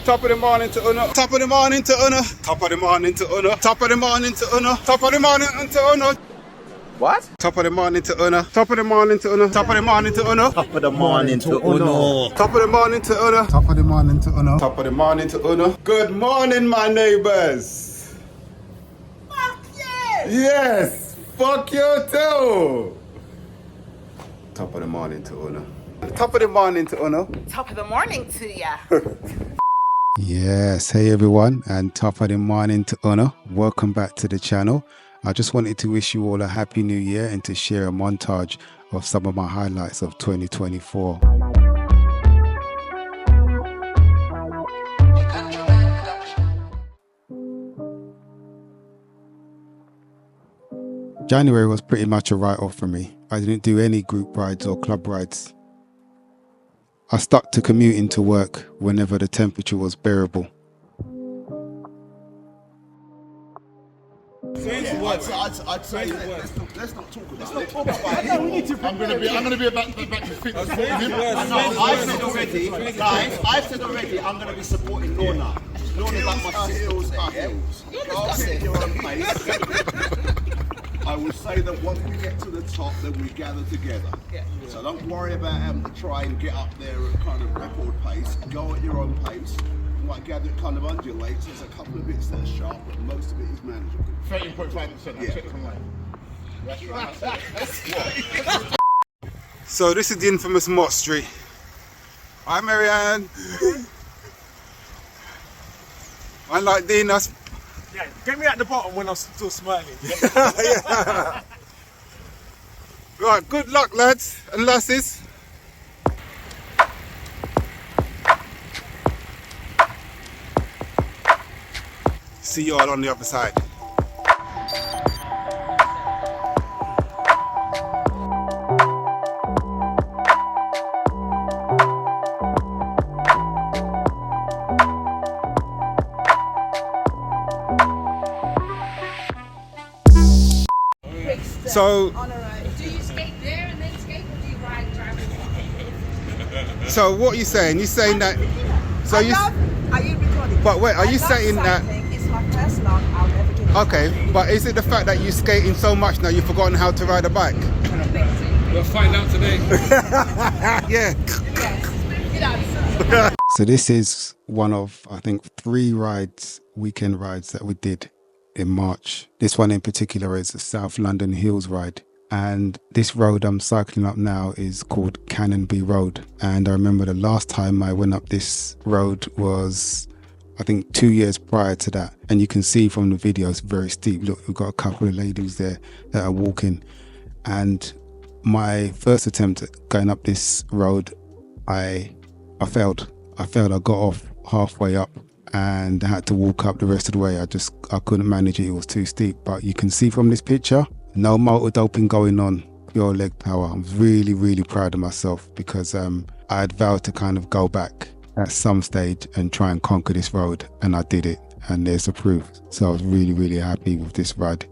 Top of the morning to Uno. Top of the morning to Uno. Top of the morning to Uno. Top of the morning to Uno. Top of the morning to Uno. What? Top of the morning to Uno. Top of the morning to Uno. Top of the morning to Uno. Top of the morning to Uno. Top of the morning to Uno. Top of the morning to Uno. Top of the morning to Uno. Good morning, my neighbors. Fuck you! Yes, fuck you too. Top of the morning to Uno. Top of the morning to Uno. Top of the morning to ya. Yes, hey everyone, and top of the morning to Uno. Welcome back to the channel. I just wanted to wish you all a happy new year and to share a montage of some of my highlights of 2024. January was pretty much a write-off for me. I didn't do any group rides or club rides. I stuck to commuting to work whenever the temperature was bearable. I'd say let's not talk about it. We need to. I'm gonna be back to fit. I've said already, guys. I've said already. I'm gonna be supporting Lorna. Lorna's like my sister. Go sit your own place. I will say that once we get to the top, then we gather together. So don't worry about having to try and get up there at kind of record pace. Go at your own pace. Like gather it kind of undulates. There's a couple of bits that are sharp, but most of it is manageable. 13.5%. Yeah. Check That's right. So this is the infamous Mott Street. Hi Marianne. I like Dinas. Yeah, get me at the bottom when I'm still smiling. Yeah. Right, good luck lads and lasses. See you all on the other side. So, Do you skate there and then skate, or do you ride driving? so what are you saying? You're saying that? So you? Are you recording? But wait, are you saying that? It's my first love. I'll never give it. Okay, but is it the fact that you're skating so much now you've forgotten how to ride a bike? We'll find out today. Yeah. Good answer. So this is one of, I think, 3 weekend rides that we did in March. This one in particular is the South London Hills ride. And this road I'm cycling up now is called Canonby Road. And I remember the last time I went up this road was, I think, 2 years prior to that. And you can see from the video, it's very steep. Look, we've got a couple of ladies there that are walking. And my first attempt at going up this road, I failed. I got off halfway up and I had to walk up the rest of the way. I couldn't manage it. It was too steep. But you can see from this picture, no motor doping going on, pure leg power. I'm really, really proud of myself because I had vowed to kind of go back at some stage and try and conquer this road, and I did it, and there's the proof. So I was really, really happy with this ride.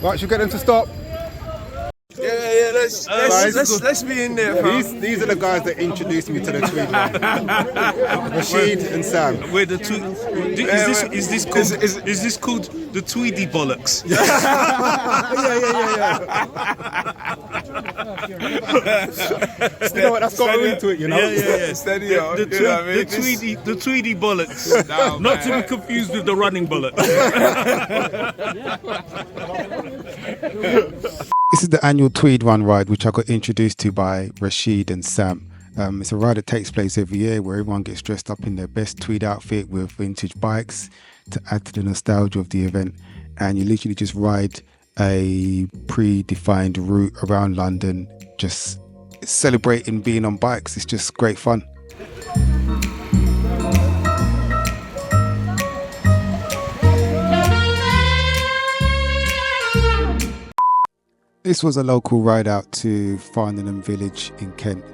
Right, should we get them to stop? Yeah, let's be in there, bro. These are the guys that introduced me to the Tweed ride. Rashid and Sam. Where the is this called the Tweedy bollocks? Yeah. You know what? That's got into it, you know. Yeah. Steady on. The Tweedy bollocks. Not to be confused with the running bollocks. This is the annual Tweed Run ride, which I got introduced to by Rashid and Sam. It's a ride that takes place every year where everyone gets dressed up in their best tweed outfit with vintage bikes to add to the nostalgia of the event. And you literally just ride a predefined route around London, just celebrating being on bikes. It's just great fun. This was a local ride out to Farnham Village in Kent.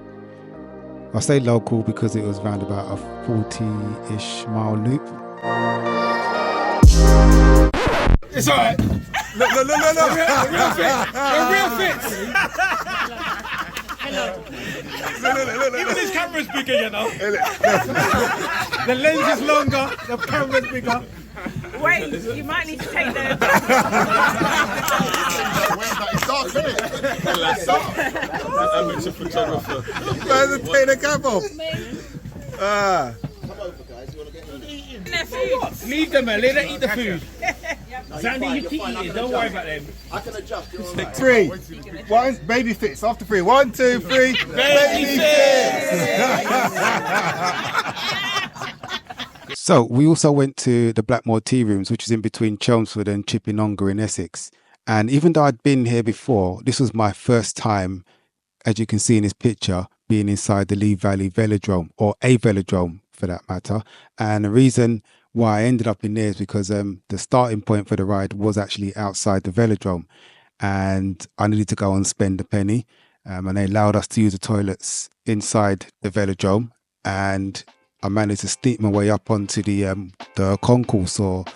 I say local because it was around about a 40-ish mile loop. It's alright. No. Real fits. Even this camera's bigger, you know. The lens is longer, the camera's bigger. Wait, you might need to take the. It's dark, isn't it? It's dark. Amateur photographer. Where's the take the cap off? Leave them, man. Let them eat the food. Zandy, you keep eating. Don't worry about them. I can adjust. You're all right. 3, 1, baby fits. After 3, 1, 2, 3, baby fits. So we also went to the Blackmore Tea Rooms, which is in between Chelmsford and Chipping-Ongar in Essex. And even though I'd been here before, this was my first time, as you can see in this picture, being inside the Lee Valley Velodrome, or a velodrome for that matter. And the reason why I ended up in there is because the starting point for the ride was actually outside the velodrome. And I needed to go and spend a penny. And they allowed us to use the toilets inside the velodrome. And I managed to sneak my way up onto the concourse, or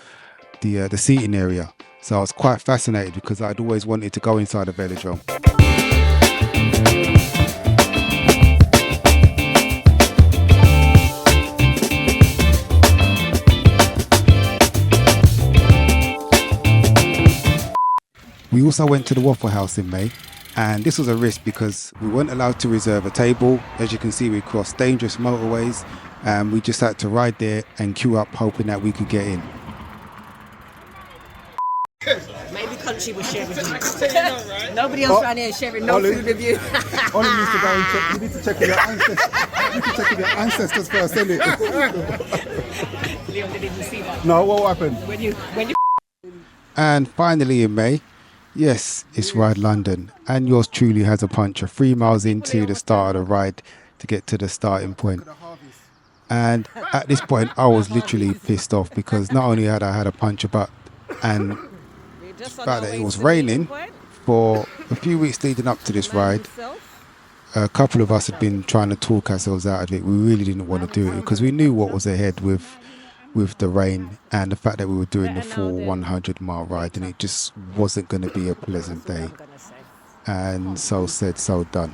the seating area. So I was quite fascinated because I'd always wanted to go inside a velodrome. We also went to the Waffle House in May, and this was a risk because we weren't allowed to reserve a table. As you can see, we crossed dangerous motorways, and we just had to ride there and queue up hoping that we could get in. Maybe country was sharing with you. Nobody else around here is sharing no food with you. Ollie needs to go and check. You need to check with your ancestors. You need to check with your ancestors first, isn't it? Leon didn't even see that. No, what happened? When you. And finally in May, yes, it's Ride London, and yours truly has a puncher 3 miles into the start of the ride to get to the starting point. And at this point, I was literally pissed off because not only had I had a puncher, but the fact that it was raining for a few weeks leading up to this ride. A couple of us had been trying to talk ourselves out of it. We really didn't want to do it because we knew what was ahead with the rain and the fact that we were doing the full 100-mile ride, and it just wasn't going to be a pleasant day. And so said, so done.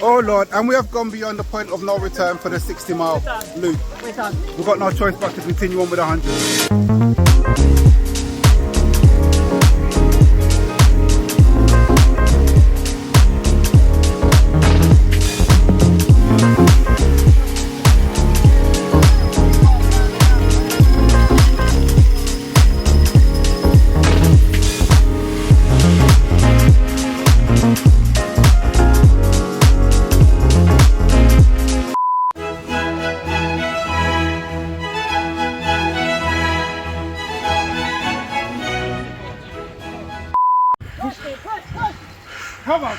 Oh Lord, and we have gone beyond the point of no return for the 60-mile loop. We've got no choice but to continue on with 100. Come on.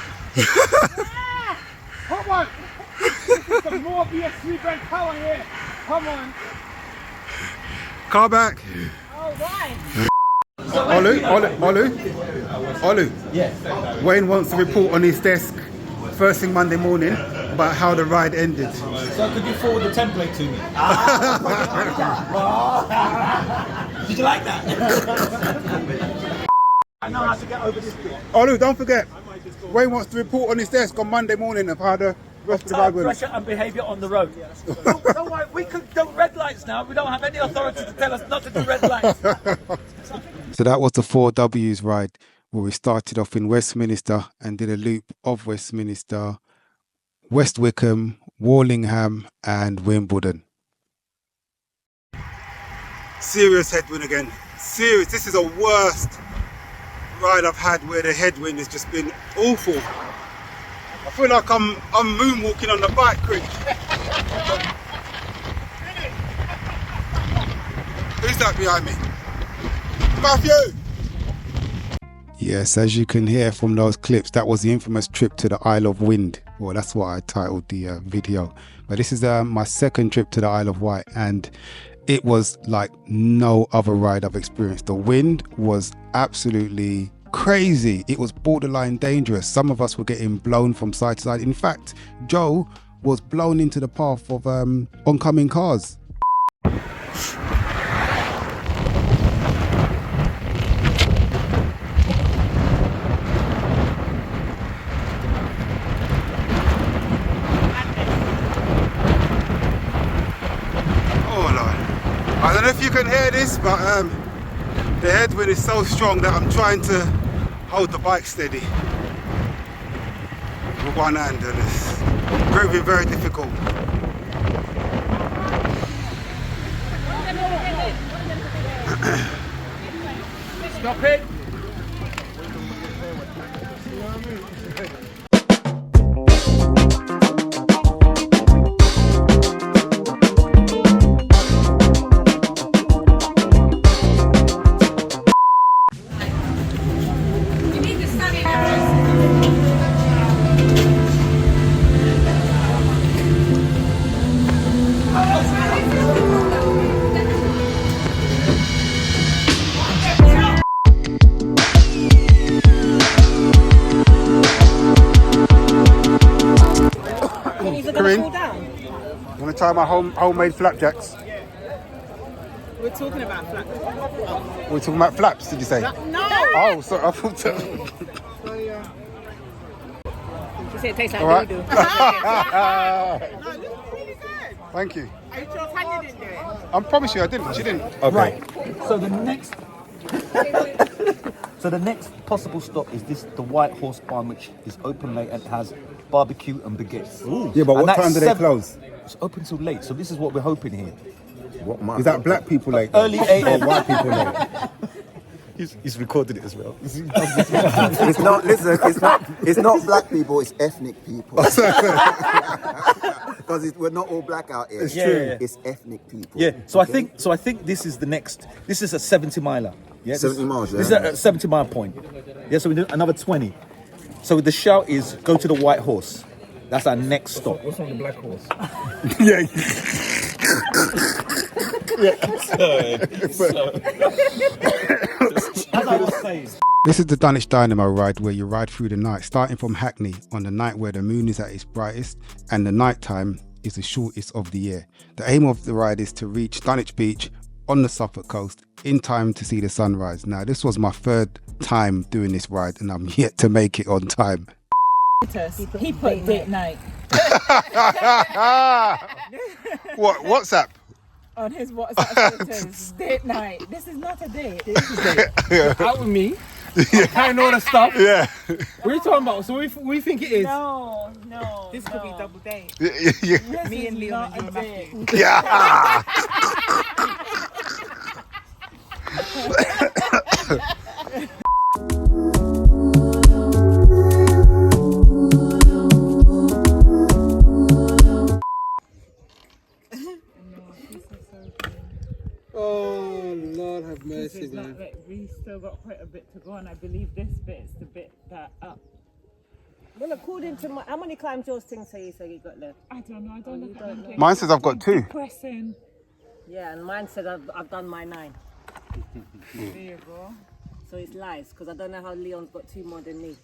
Come on. Some more BS3 brand power here. Come on. Car back. Oh, why? Olu. Yes. Wayne wants to report on his desk first thing Monday morning about how the ride ended. So could you forward the template to me? Did you like that? I know how to get over this bit. Oh, look, don't forget, Wayne wants to report on his desk on Monday morning of how the rest of the ride went. Pressure and behaviour on the road. Don't worry, we could do red lights now. We don't have any authority to tell us not to do red lights. So that was the 4Ws ride, where we started off in Westminster and did a loop of Westminster, West Wickham, Wallingham and Wimbledon. Serious headwind again. Serious. This is the worst ride I've had where the headwind has just been awful. I feel like I'm moonwalking on the bike, quick. Who's that behind me? Matthew! Yes, as you can hear from those clips, that was the infamous trip to the Isle of Wind. Well, that's what I titled the video. But this is my second trip to the Isle of Wight, and it was like no other ride I've experienced. The wind was absolutely crazy. It was borderline dangerous. Some of us were getting blown from side to side. In fact, Joe was blown into the path of oncoming cars. I don't know if you can hear this, but the headwind is so strong that I'm trying to hold the bike steady with one hand, and it's proving very difficult. Stop it! Want to try my homemade flapjacks? We're talking about flaps. We're talking about flaps, did you say? No! Oh, sorry, I thought so. She said it tastes like All right. doo-doo. No, this is really good. Thank you. Are you sure Tanya didn't do it? I promise you I didn't. She didn't. Okay. Right. So the next possible stop is the White Horse Barn, which is open late and has barbecue and baguettes. Yeah, but And what that's time do they close? It's open till late, so this is what we're hoping here. Is that black people late? Early AM. Or white people late? He's recorded it as well. It's not. Listen, it's not black people. It's ethnic people. Because we're not all black out here. It's true. It's ethnic people. Yeah. So okay? I think this is the next. This is a 70 miler. Yeah. 70 miles. Yeah. This is a 70 mile point. Yeah. So we do another 20. So the shout is go to the White Horse. That's our next stop. What's on the Black Horse? Yeah. As I was saying. This is the Danish Dynamo ride, where you ride through the night, starting from Hackney on the night where the moon is at its brightest and the night time is the shortest of the year. The aim of the ride is to reach Dunwich Beach on the Suffolk coast in time to see the sunrise. Now, this was my third time doing this ride and I'm yet to make it on time. He put date night What, WhatsApp? on his WhatsApp status. Date night. This is not a date. This is a date. Out with me. Carrying all the stuff. Yeah. What are you talking about? So what do you think it is? No. This could be double date. Yeah. Me and Leon and Matthew. Yeah. Oh, Lord have mercy, man. We still got quite a bit to go, and I believe this bit's the bit that up. Well, according to how many climbs yours thing say you got left? I don't know. I don't look at them. Mine says I've got 2. Pressing. Yeah, and mine said I've done my 9. There you go. So it's lies, because I don't know how Leon's got 2 more than me.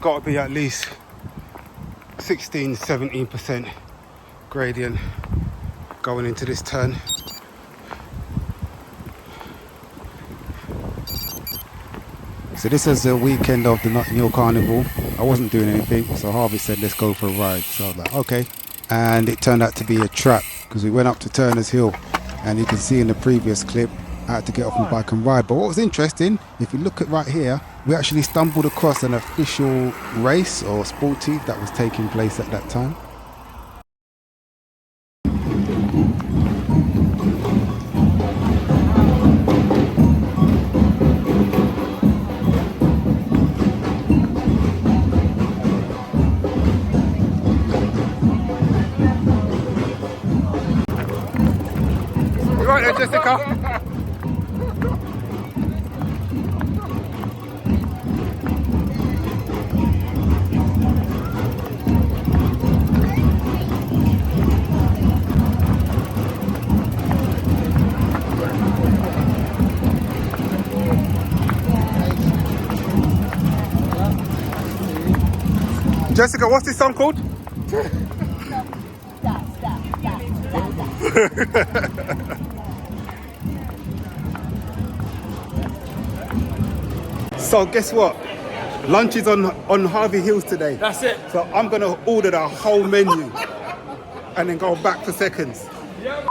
got to be at least 16, 17% gradient going into this turn. So this is the weekend of the Notting Hill Carnival. I wasn't doing anything, so Harvey said let's go for a ride. So I was like, okay. And it turned out to be a trap because we went up to Turner's Hill, and you can see in the previous clip I had to get off my bike and ride. But what was interesting, if you look at right here, we actually stumbled across an official race or sportive that was taking place at that time. You right there, Jessica? Jessica, what's this song called? So guess what? Lunch is on Harvey Hills today. That's it. So I'm gonna order the whole menu and then go back for seconds. Look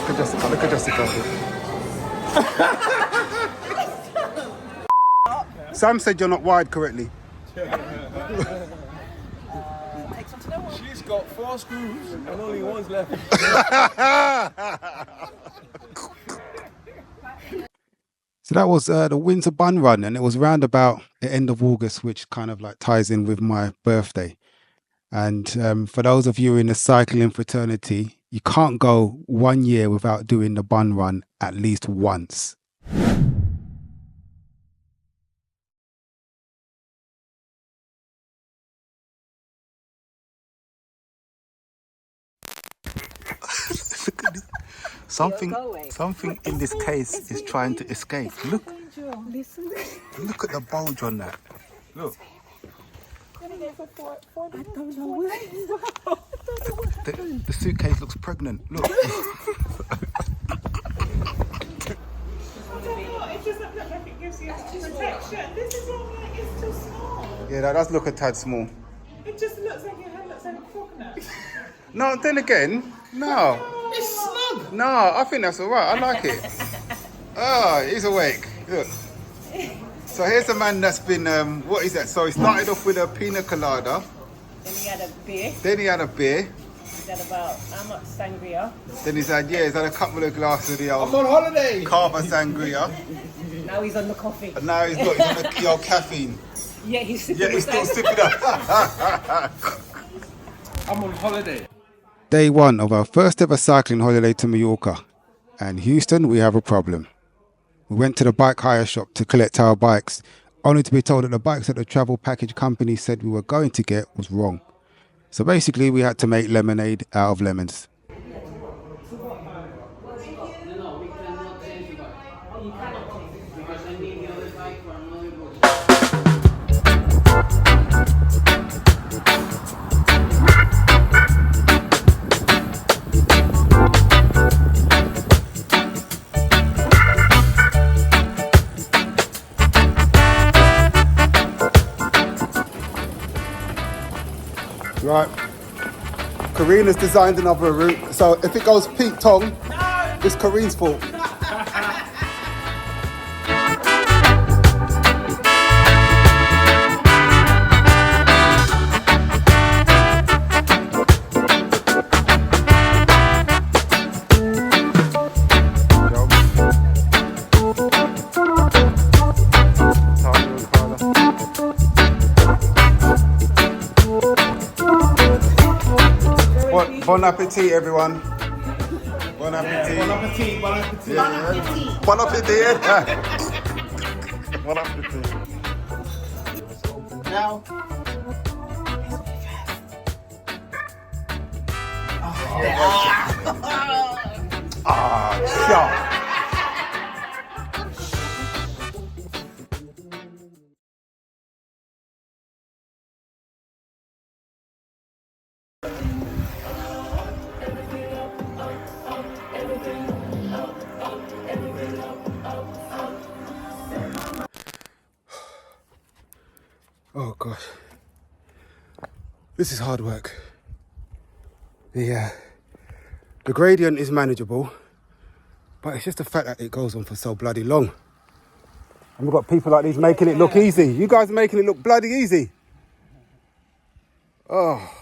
at Jessica, look at Jessica. Sam said you're not wired correctly. She's got 4 screws and only one's left. So that was the Windsor Bun Run, and it was round about the end of August, which kind of like ties in with my birthday. And for those of you in the cycling fraternity, you can't go 1 year without doing the Bun Run at least once. Look at this. Something in this case is trying to escape. Look at the bulge on that. Look. The suitcase looks pregnant. Look. It doesn't look like it gives you protection. This is all like it's too small. Yeah, that does look a tad small. It just looks like your hand looks like a coconut. No, then again, no. It's snug. No, I think that's all right. I like it. Oh, he's awake. Look. So here's a man that's been, what is that? So he started off with a pina colada. Then he had a beer. He's had about, how much sangria? Then he's had a couple of glasses of the old I'm on holiday. Carver sangria. Now he's on the coffee. And now he's on the old caffeine. Yeah, he's sipping still sipping up. I'm on holiday. Day one of our first ever cycling holiday to Mallorca. And Houston, we have a problem. We went to the bike hire shop to collect our bikes, only to be told that the bikes that the travel package company said we were going to get was wrong. So basically, we had to make lemonade out of lemons. Right, Karina's designed another route, so if it goes Pete Tong, it's Karina's fault. Bon appetit, everyone. Bon appetit. Bon appetit, bon appetit. Yeah. Bon appetit. Bon appetit. Now. Ah, gosh. This is hard work. The gradient is manageable, but it's just the fact that it goes on for so bloody long. And we've got people like these making it look easy. You guys are making it look bloody easy. Oh.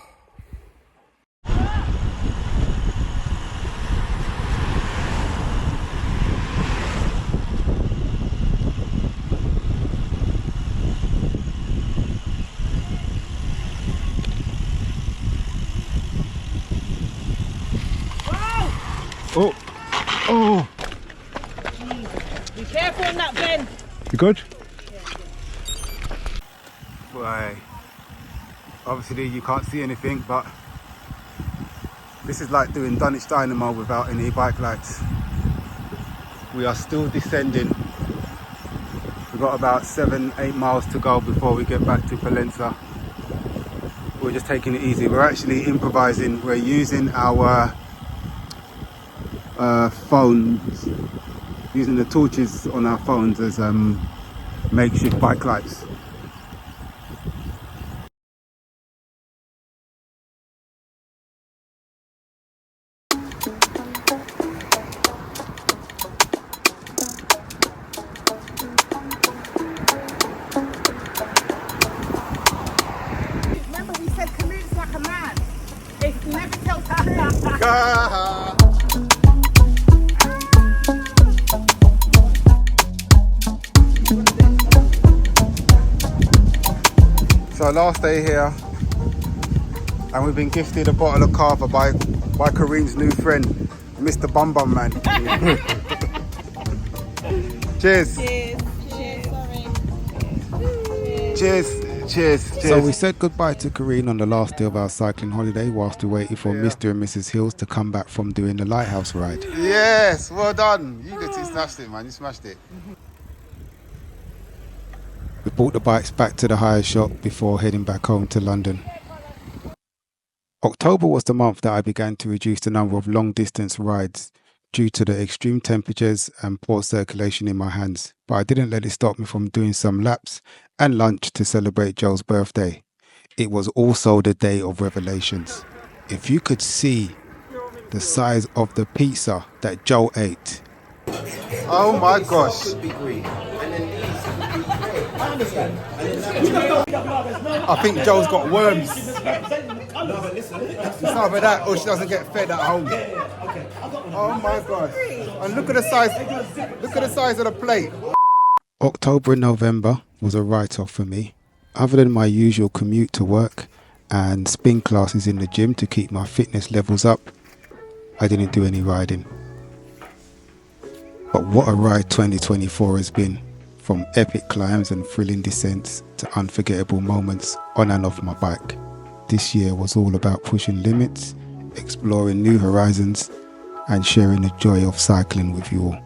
Oh, oh. Be careful on that bend. You good? Right. Obviously you can't see anything, but this is like doing Dunwich Dynamo without any bike lights. We are still descending. We've got about 7-8 miles to go before we get back to Valencia. We're just taking it easy. We're actually improvising. We're using our phones, using the torches on our phones as makeshift bike lights. Remember we said Khalid's like a man. It never tells Khalid. So last day here, and we've been gifted a bottle of Carver by Kareem's new friend, Mr. Bum Bum Man. Cheers. Cheers. So we said goodbye to Kareem on the last day of our cycling holiday whilst we waited for Mr. and Mrs. Hills to come back from doing the lighthouse ride. Yes, well done. You smashed it, man. You smashed it. We brought the bikes back to the hire shop before heading back home to London. October was the month that I began to reduce the number of long distance rides due to the extreme temperatures and poor circulation in my hands, but I didn't let it stop me from doing some laps and lunch to celebrate Joe's birthday. It was also the day of revelations. If you could see the size of the pizza that Joe ate. Oh my gosh. I think Joe's got worms. It's either that or she doesn't get fed at home. Oh my God. And look at the size of the plate. October and November was a write-off for me. Other than my usual commute to work and spin classes in the gym to keep my fitness levels up, I didn't do any riding. But what a ride 2024 has been. From epic climbs and thrilling descents to unforgettable moments on and off my bike. This year was all about pushing limits, exploring new horizons, and sharing the joy of cycling with you all.